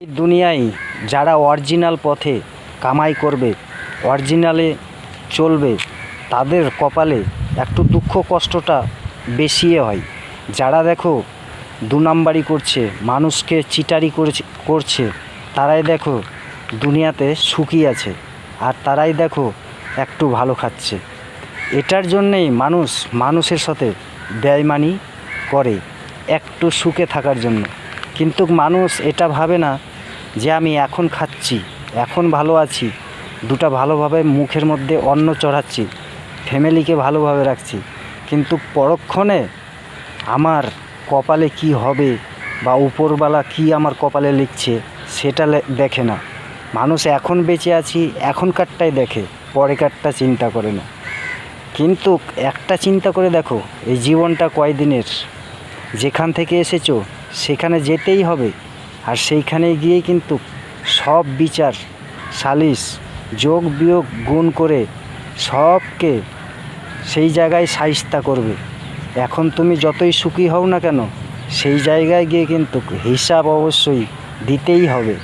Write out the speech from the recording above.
এই দুনিয়ায় যারা অরিজিনাল পথে কামাই করবে, অরিজিনালে চলবে, তাদের কপালে একটু দুঃখ কষ্টটা বেশি হয়। যারা দেখো দু নাম্বারি করছে, মানুষকে চিটারি করছে, তারাই দেখো দুনিয়াতে সুখী আছে, আর তারাই দেখো একটু ভালো খাচ্ছে। এটার জন্যেই মানুষের সাথে বেইমানি করে একটু সুখে থাকার জন্য। কিন্তু মানুষ এটা ভাবে না যে আমি এখন খাচ্ছি, এখন ভালো আছি, দুটো ভালোভাবে মুখের মধ্যে অন্ন চড়াচ্ছি, ফ্যামিলিকে ভালোভাবে রাখছি, কিন্তু পরক্ষণে আমার কপালে কি হবে বা উপরওয়ালা কি আমার কপালে লিখছে সেটা দেখে না। মানুষ এখন বেঁচে আছি এখনকারটাই দেখে, পরেরকারটা চিন্তা করে না। কিন্তু একটা চিন্তা করে দেখো, এই জীবনটা কয়দিনের, যেখান থেকে এসেছো সেখানে যেতেই হবে, আর সেইখানে গিয়েই কিন্তু সব বিচার সালিশ যোগ বিয়োগ গুণ করে সবকে সেই জায়গায় শায়েস্তা করবে। এখন তুমি যতই সুখী হও না কেন, সেই জায়গায় গিয়ে কিন্তু হিসাব অবশ্যই দিতেই হবে।